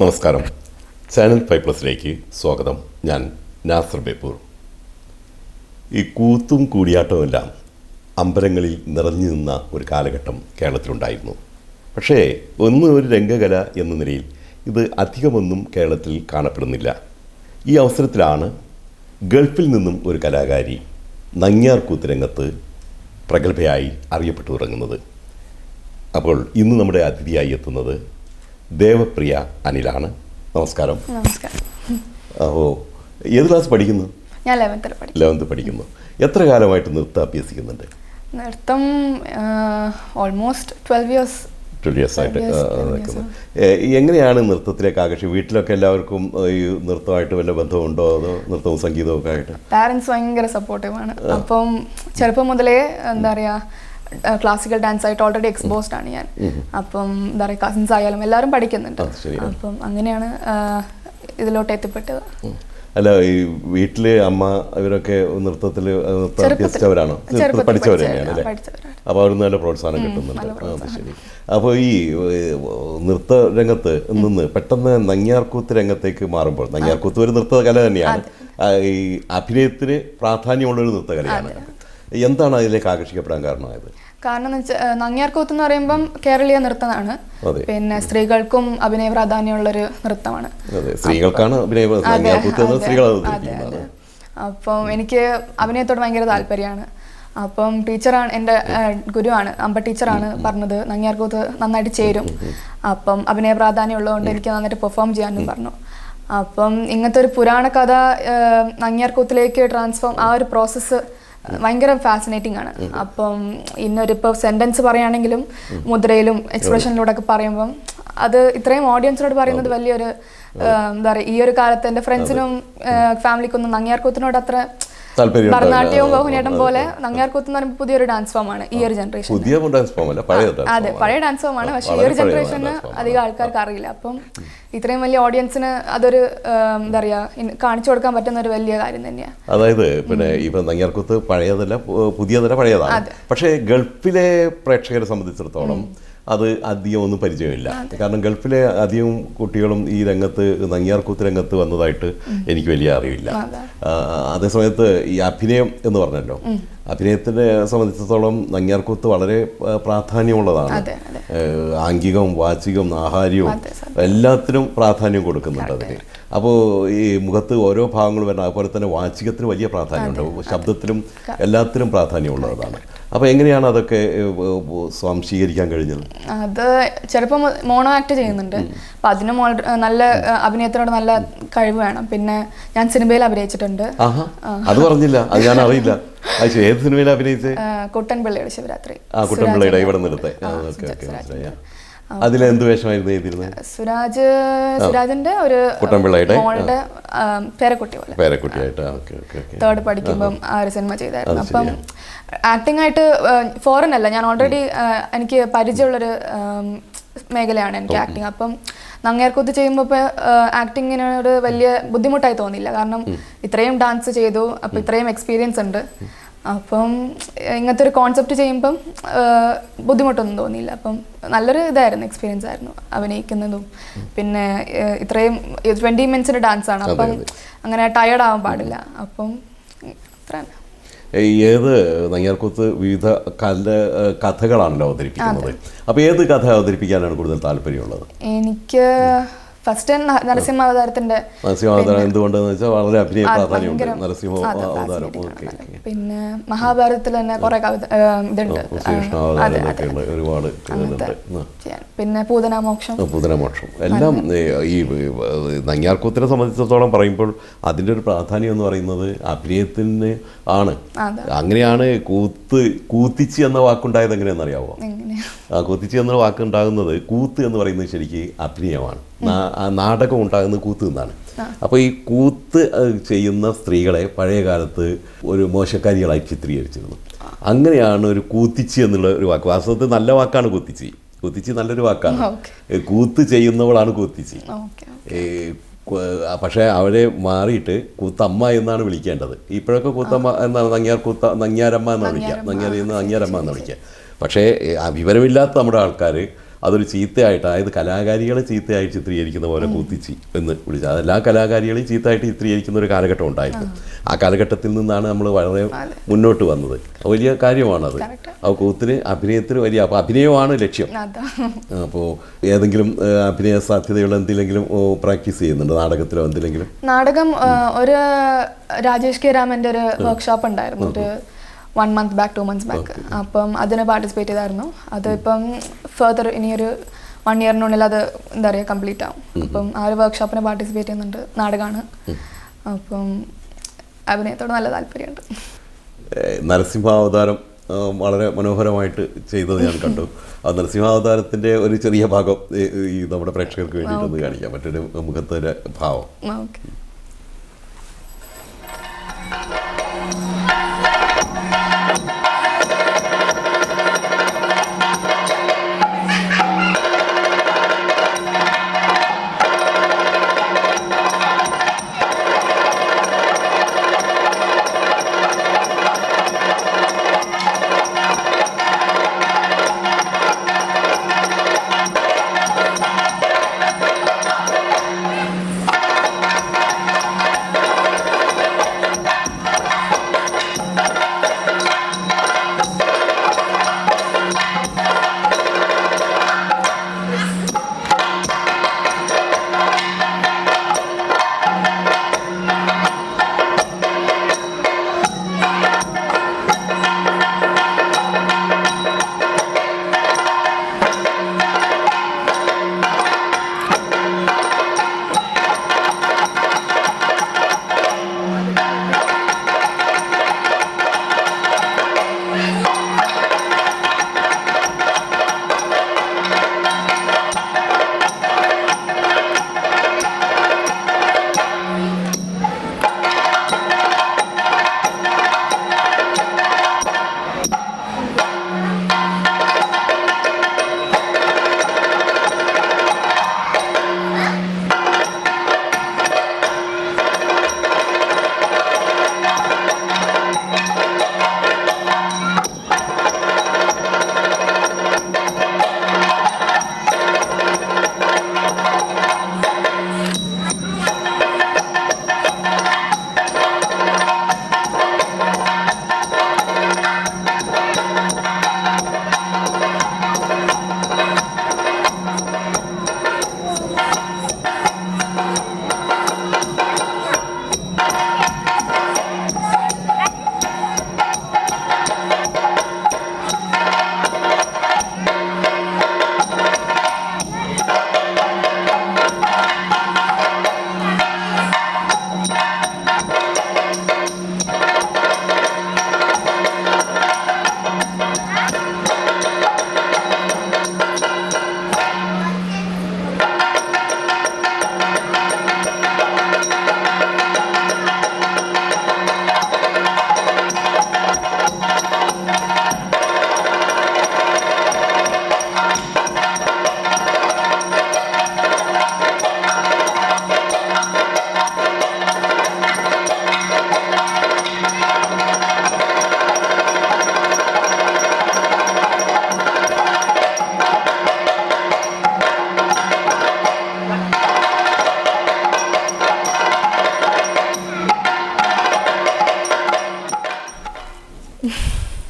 നമസ്കാരം. ചാനൽ 5+ലേക്ക് സ്വാഗതം. ഞാൻ നാസർ ബേപ്പൂർ. ഈ കൂത്തും കൂടിയാട്ടവും എല്ലാം അമ്പലങ്ങളിൽ നിറഞ്ഞു നിന്ന ഒരു കാലഘട്ടം കേരളത്തിലുണ്ടായിരുന്നു. പക്ഷേ ഒരു രംഗകല എന്ന നിലയിൽ ഇത് അധികമൊന്നും കേരളത്തിൽ കാണപ്പെടുന്നില്ല. ഈ അവസരത്തിലാണ് ഗൾഫിൽ നിന്നും ഒരു കലാകാരി നങ്ങ്യാർ കൂത്ത് രംഗത്ത് പ്രഗത്ഭയായി അറിയപ്പെട്ടു തുടങ്ങുന്നത്. അപ്പോൾ ഇന്ന് നമ്മുടെ അതിഥിയായി എത്തുന്നത് ദേവപ്രിയ അനിലാണ്. നമസ്കാരം. നമസ്കാരം. ഓ, ഏത് ക്ലാസ് പഠിക്കുന്നു? ഞാൻ 11th പഠിക്കുന്നു. എത്ര കാലമായിട്ട് നൃത്തം അഭ്യസിക്കുന്നുണ്ട്? നൃത്തം ഓൾമോസ്റ്റ് 12 years ആയിട്ട് നിൽക്കുന്നു. എങ്ങനെയാണ് നൃത്തത്തിലേക്ക് ആകർഷിക്കുക? വീട്ടിലൊക്കെ എല്ലാവർക്കും ഈ നൃത്തമായിട്ട് വല്ല ബന്ധമുണ്ടോ? അതോ നൃത്തവും സംഗീതവും ഒക്കെ ആയിട്ട്? പാരൻസ് ഭയങ്കര സപ്പോർട്ടീവാണ്. അപ്പം ചെറുപ്പം മുതലേ എന്താ പറയുക, ക്ലാസിക്കൽ ഡാൻസ് ആയിട്ട് ഓൾറെഡി എക്സ്പോസ്ഡ് ആണ് ഞാൻ. അപ്പം എന്താ പറയുക, കസിൻസ് ആയാലും എല്ലാവരും പഠിക്കുന്നുണ്ട്. അപ്പം അങ്ങനെയാണ് ഇതിലോട്ട് എത്തിപ്പെട്ടത്. അല്ല, ഈ വീട്ടില് അമ്മ ഇവരൊക്കെ നൃത്തത്തിൽ അഭ്യസിച്ചവരാണോ? പഠിച്ചവർ തന്നെയാണ് അല്ലേ? അപ്പോൾ അവർ നല്ല പ്രോത്സാഹനം കിട്ടുന്നുണ്ട്. ശരി. അപ്പോൾ ഈ നൃത്ത രംഗത്ത് നിന്ന് പെട്ടെന്ന് നങ്ങ്യാർകൂത്ത് രംഗത്തേക്ക് മാറുമ്പോൾ, നങ്ങ്യാർകൂത്ത് ഒരു നൃത്ത കല തന്നെയാണ്, ഈ അഭിനയത്തിന് പ്രാധാന്യമുള്ളൊരു നൃത്തകലയാണ്. എന്താണ് അതിലേക്ക് ആകർഷിക്കപ്പെടാൻ കാരണമായത്? കാരണം എന്ന് വെച്ചാൽ നങ്ങ്യാർകൂത്ത് എന്ന് പറയുമ്പം കേരളീയ നൃത്തമാണ്. പിന്നെ സ്ത്രീകൾക്കും അഭിനയ പ്രാധാന്യമുള്ളൊരു നൃത്തമാണ്. സ്ത്രീകൾക്കാണ് അപ്പം എനിക്ക് അഭിനയത്തോട് ഭയങ്കര താല്പര്യമാണ്. അപ്പം ടീച്ചറാണ്, എൻ്റെ ഗുരുവാണ്, അമ്പ ടീച്ചറാണ് പറഞ്ഞത് നങ്ങ്യാർകൂത്ത് നന്നായിട്ട് ചേരും, അപ്പം അഭിനയ പ്രാധാന്യം ഉള്ളതുകൊണ്ട് എനിക്ക് നന്നായിട്ട് പെർഫോം ചെയ്യാനും പറഞ്ഞു. അപ്പം ഇങ്ങനത്തെ ഒരു പുരാണ കഥ നങ്ങ്യാർകൂത്തിലേക്ക് ട്രാൻസ്ഫോം, ആ ഒരു പ്രോസസ്സ് ഭയങ്കര ഫാസിനേറ്റിംഗ് ആണ്. അപ്പം ഇപ്പോൾ സെന്റൻസ് പറയുകയാണെങ്കിലും മുദ്രയിലും എക്സ്പ്രഷനിലൂടെ ഒക്കെ പറയുമ്പം അത് ഇത്രയും ഓഡിയൻസിനോട് പറയുന്നത് വലിയൊരു എന്താ പറയുക, ഈ ഒരു കാലത്ത് എൻ്റെ ഫ്രണ്ട്സിനും ഫാമിലിക്കൊന്നും നങ്ങ്യാർകൂത്തിനോട് അത്ര ഭരതനാട്യവും മോഹിനിയാട്ടം പോലെ നങ്ങ്യാർകൂത്ത് എന്ന് പറയുമ്പോൾ പുതിയൊരു ഡാൻസ് ഫോം ആണ്. ഈ ഒരു ജനറേഷൻ അതെ, പഴയ ഡാൻസ് ഫോം ആണ്. പക്ഷേ ഈ ഒരു ജനറേഷന് അധികം ആൾക്കാർക്ക് അറിയില്ല. അപ്പം ഇത്രയും വലിയ ഓഡിയൻസിന് അതൊരു എന്താ പറയാ, കാണിച്ചു കൊടുക്കാൻ പറ്റുന്ന ഒരു വലിയ കാര്യം തന്നെയാണ്. അതായത് പിന്നെ ഇപ്പൊ നങ്ങ്യാർകൂത്ത് പഴയതല്ല, പുതിയതല്ല, പഴയതാണ്. പക്ഷേ ഗൾഫിലെ പ്രേക്ഷകരെ സംബന്ധിച്ചിടത്തോളം അത് അധികം ഒന്നും പരിചയമില്ല. കാരണം ഗൾഫിലെ അധികം കുട്ടികളും ഈ രംഗത്ത്, നങ്ങ്യാർകൂത്ത് രംഗത്ത് വന്നതായിട്ട് എനിക്ക് വലിയ അറിവില്ല. അതേസമയത്ത് ഈ അഭിനയം എന്ന് പറഞ്ഞല്ലോ, അഭിനയത്തിനെ സംബന്ധിച്ചിടത്തോളം നങ്ങ്യാർകൂത്ത് വളരെ പ്രാധാന്യമുള്ളതാണ്. ആംഗികവും വാചികവും ആഹാര്യവും എല്ലാത്തിനും പ്രാധാന്യം കൊടുക്കുന്നുണ്ട് അതിന്. അപ്പോൾ ഈ മുഖത്ത് ഓരോ ഭാഗങ്ങളും വരണം, അതുപോലെ തന്നെ വാചികത്തിന് വലിയ പ്രാധാന്യമുണ്ടാവും, ശബ്ദത്തിലും എല്ലാത്തിനും പ്രാധാന്യമുള്ളതാണ്. അപ്പോൾ എങ്ങനെയാണ് അതൊക്കെ സ്വാംശീകരിക്കാൻ കഴിഞ്ഞത്? അത് ചെറുപ്പം മോണോ ആക്ട് ചെയ്യുന്നുണ്ട്, അപ്പം അതിനും നല്ല അഭിനയത്തിനോട് നല്ല കഴിവ് വേണം. പിന്നെ ഞാൻ സിനിമയിൽ അഭിനയിച്ചിട്ടുണ്ട്. അത് പറഞ്ഞില്ല, അത് ഞാൻ അറിയില്ല. ഏത് സിനിമയിൽ അഭിനയിച്ചത്? കുട്ടൻപിള്ളയുടെ ശിവരാത്രി. കുട്ടൻപിള്ളയുടെ ഇവിടെ നിർത്തെ. അതിലെന്ത് വേഷമായിരുന്നു ചെയ്തിരുന്നത്? സുരാജിന്റെ ഒരു കുട്ടൻപിള്ളയുടെ മോളുടെ പേരക്കുട്ടിയായിട്ട് 3rd പഠിക്കുമ്പം ആ ഒരു സിനിമ ചെയ്തായിരുന്നു. അപ്പം ആക്ടിംഗ് ആയിട്ട് ഫോറിൻ അല്ല, ഞാൻ ഓൾറെഡി എനിക്ക് പരിചയമുള്ളൊരു മേഖലയാണ് എനിക്ക് ആക്ടിങ്. അപ്പം നങ്ങ്യാർകൂത്ത് ചെയ്യുമ്പോൾ ഇപ്പോൾ ആക്ടിങ്ങിനോട് വലിയ ബുദ്ധിമുട്ടായി തോന്നിയില്ല. കാരണം ഇത്രയും ഡാൻസ് ചെയ്തു, അപ്പം ഇത്രയും എക്സ്പീരിയൻസ് ഉണ്ട്. അപ്പം ഇങ്ങനത്തെ ഒരു കോൺസെപ്റ്റ് ചെയ്യുമ്പം ബുദ്ധിമുട്ടൊന്നും തോന്നിയില്ല. അപ്പം നല്ലൊരു ഇതായിരുന്നു, എക്സ്പീരിയൻസ് ആയിരുന്നു അഭിനയിക്കുന്നതും. പിന്നെ ഇത്രയും 20 മിനിറ്റ്സിൻ്റെ ഡാൻസ് ആണ്, അപ്പം അങ്ങനെ ടയേർഡ് ആവാൻ പാടില്ല. അപ്പം അത്രയാണ്. ഏത് നങ്ങ്യാർകൂത്ത് വിവിധ കഥകളാണല്ലോ അവതരിപ്പിക്കുന്നത്. അപ്പോൾ ഏത് കഥ അവതരിപ്പിക്കാനാണ് കൂടുതൽ താല്പര്യമുള്ളത്? എനിക്ക് ഫസ്റ്റ് നരസിംഹാവതാരത്തിന്റെ. നരസിംഹാവതാരം എന്തുകൊണ്ടെന്ന് വെച്ചാൽ വളരെ അഭിനയ പ്രാധാന്യമുണ്ട് നരസിംഹാവതാരം. പിന്നെ മഹാഭാരതത്തിൽ തന്നെ കുറെ ഇതുണ്ട്, ഒരുപാട്. പിന്നെ പൂതനാമോക്ഷം എല്ലാം. ഈ നങ്ങ്യാർകൂത്തിനെ സംബന്ധിച്ചിടത്തോളം പറയുമ്പോൾ അതിൻ്റെ ഒരു പ്രാധാന്യം എന്ന് പറയുന്നത് അഭിനയത്തിന് ആണ്. അങ്ങനെയാണ് കൂത്തിച്ചി എന്ന വാക്കുണ്ടായത്. എങ്ങനെയാണെന്നറിയാവോ? കൂത്തിച്ചി എന്ന വാക്കുണ്ടാകുന്നത്, കൂത്ത് എന്ന് പറയുന്നത് ശരിക്ക് അഭിനയമാണ്. നാടകം ഉണ്ടാകുന്നത് കൂത്ത് നിന്നാണ്. അപ്പോൾ ഈ കൂത്ത് ചെയ്യുന്ന സ്ത്രീകളെ പഴയ കാലത്ത് ഒരു മോശക്കാരികളായി ചിത്രീകരിച്ചിരുന്നു. അങ്ങനെയാണ് ഒരു കൂത്തിച്ചി എന്നുള്ള ഒരു വാക്ക്. വാസ്തവത്തിൽ നല്ല വാക്കാണ് കൂത്തിച്ചി. കൂത്തിച്ചി നല്ലൊരു വാക്കാണ്. കൂത്ത് ചെയ്യുന്നവളാണ് കൂത്തിച്ചി. പക്ഷേ അവരെ മാറിയിട്ട് കൂത്തമ്മ എന്നാണ് വിളിക്കേണ്ടത്. ഇപ്പോഴൊക്കെ കൂത്തമ്മ എന്നാണ്, നങ്ങ്യാരമ്മ എന്നാണ് വിളിക്കുക. നങ്ങ്യാരമ്മ എന്ന് വിളിക്കുക. പക്ഷേ വിവരമില്ലാത്ത നമ്മുടെ ആൾക്കാർ അതൊരു ചീത്തയായിട്ട്, അതായത് കലാകാരികളെ ചീത്തയായി ചിത്രീകരിക്കുന്ന പോലെ കൂത്തിച്ചി എന്ന് വിളിച്ചത്, അതെല്ലാ കലാകാരികളെയും ചീത്തയായിട്ട് ചിത്രീകരിക്കുന്ന ഒരു കാലഘട്ടം ഉണ്ടായിരുന്നു. ആ കാലഘട്ടത്തിൽ നിന്നാണ് നമ്മൾ വളരെ മുന്നോട്ട് വന്നത്. വലിയ കാര്യമാണത്. ആ കൂത്തിന് അഭിനയത്തിന് വലിയ, അപ്പോൾ അഭിനയമാണ് ലക്ഷ്യം. അപ്പോൾ ഏതെങ്കിലും അഭിനയ സാധ്യതയുള്ള എന്തെങ്കിലും പ്രാക്ടീസ് ചെയ്യുന്നുണ്ട് നാടകത്തിലോ എന്തെങ്കിലും? നാടകം ഒരു രാജേഷ് കെ രാമൻ്റെ ഒരു വർക്ക്ഷോപ്പ് ഉണ്ടായിരുന്നു, ഒരു 1 month back 2 months back. അപ്പം അതിന് പാർട്ടിസിപ്പേറ്റ് ചെയ്തായിരുന്നു. അത് ഇപ്പം ഫെർദർ ഇനിയൊരു 1 yearനുള്ളിൽ അത് എന്താ പറയുക കംപ്ലീറ്റ് ആവും. അപ്പം ആ ഒരു വർക്ക്ഷോപ്പിന് പാർട്ടിസിപ്പേറ്റ് ചെയ്യുന്നുണ്ട്. നാടകമാണ്. അപ്പം അഭിനയത്തോട് നല്ല താല്പര്യമുണ്ട്. നരസിംഹാവതാരം വളരെ മനോഹരമായിട്ട് ചെയ്തത് ഞാൻ കണ്ടു. ആ നരസിംഹാവതാരത്തിൻ്റെ ഒരു ചെറിയ ഭാഗം ഈ നമ്മുടെ പ്രേക്ഷകർക്ക് വേണ്ടിയിട്ടൊന്ന് കാണിക്കാം, മറ്റൊരു മുഖത്തിൻ്റെ ഭാവം. ഓക്കെ.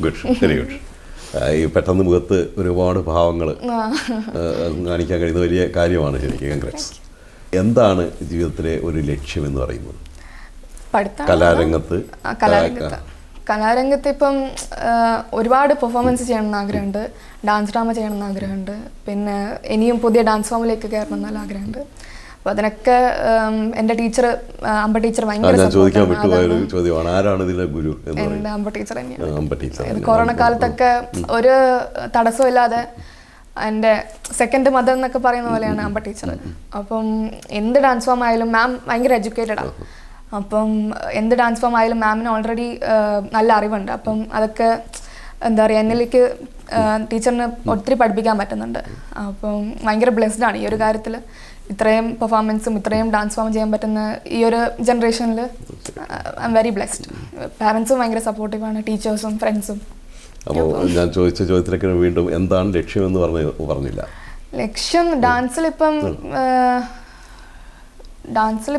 Good, very good. ഈ പെട്ടെന്ന് മുഖത്ത് ഒരുപാട് ഭാവങ്ങൾ കാണിക്കാൻ കഴിയുന്ന വലിയ കാര്യമാണ് ശരിക്കും. കൺഗ്രാറ്റ്സ്. എന്താണ് ജീവിതത്തിലെ ഒരു ലക്ഷ്യം എന്ന് പറയുന്നത്? കലാരംഗത്ത് ഇപ്പം ഒരുപാട് പെർഫോമൻസ് ചെയ്യണമെന്ന് ആഗ്രഹമുണ്ട്, ഡാൻസ് ഡ്രാമ ചെയ്യണമെന്ന് ആഗ്രഹമുണ്ട്, പിന്നെ ഇനിയും പുതിയ ഡാൻസ് ഫോമിലേക്ക് കയറണം എന്നുള്ള ആഗ്രഹമുണ്ട്. അപ്പോൾ അതിനൊക്കെ എൻ്റെ ടീച്ചർ അമ്പ ടീച്ചർ ഭയങ്കര എൻ്റെ അമ്പ ടീച്ചർ തന്നെയാണ്. കൊറോണ കാലത്തൊക്കെ ഒരു തടസ്സമില്ലാതെ എൻ്റെ സെക്കൻഡ് മദർ എന്നൊക്കെ പറയുന്ന പോലെയാണ് അമ്പ ടീച്ചർ. അപ്പം എന്ത് ഡാൻസ് ഫോം ആയാലും മാം ഭയങ്കര എഡ്യൂക്കേറ്റഡാണ്. അപ്പം എന്ത് ഡാൻസ് ഫോം ആയാലും മാമിന് ഓൾറെഡി നല്ല അറിവുണ്ട്. അപ്പം അതൊക്കെ എന്താ പറയുക, എന്നിലേക്ക് ടീച്ചറിന് ഒത്തിരി പഠിപ്പിക്കാൻ പറ്റുന്നുണ്ട്. അപ്പം ഭയങ്കര ബ്ലെസ്ഡ് ആണ് ഈ ഒരു കാര്യത്തിൽ. ഇത്രയും പെർഫോമൻസും ഇത്രയും ഡാൻസ് ഫോം ചെയ്യാൻ പറ്റുന്ന ഈ ഒരു ജനറേഷനിൽ ഐ എം വെരി ബ്ലെസ്ഡ്. പാരൻസും ഭയങ്കര സപ്പോർട്ടീവാണ്, ടീച്ചേഴ്സും ഫ്രണ്ട്സും. അപ്പോൾ ഞാൻ ചോദിച്ച ചോദ്യത്തിലേക്ക് വീണ്ടും എന്താണ് ലക്ഷ്യമെന്ന് പറഞ്ഞില്ല. ലക്ഷ്യം ഡാൻസിലിപ്പം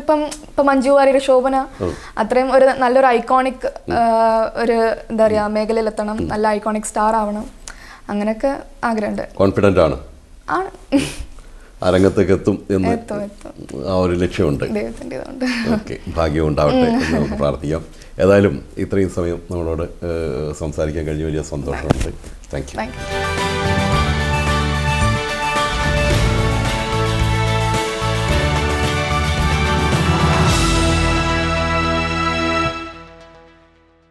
ഇപ്പം മഞ്ജു വാര്യർ, ശോഭന അത്രയും ഒരു നല്ലൊരു ഐക്കോണിക് ഒരു എന്താ പറയുക മേഖലയിലെത്തണം, നല്ല ഐക്കോണിക് സ്റ്റാർ ആവണം, അങ്ങനെയൊക്കെ ആഗ്രഹമുണ്ട്. കോൺഫിഡൻ്റ് ആണ് ആണ് ആ രംഗത്തേക്ക് എത്തും എന്ന് ആ ഒരു ലക്ഷ്യമുണ്ട്. ഓക്കെ, ഭാഗ്യം ഉണ്ടാവട്ടെ എന്ന് നമുക്ക് പ്രാർത്ഥിക്കാം. ഏതായാലും ഇത്രയും സമയം നമ്മളോട് സംസാരിക്കാൻ കഴിഞ്ഞ വലിയ സന്തോഷമുണ്ട്. Thank you.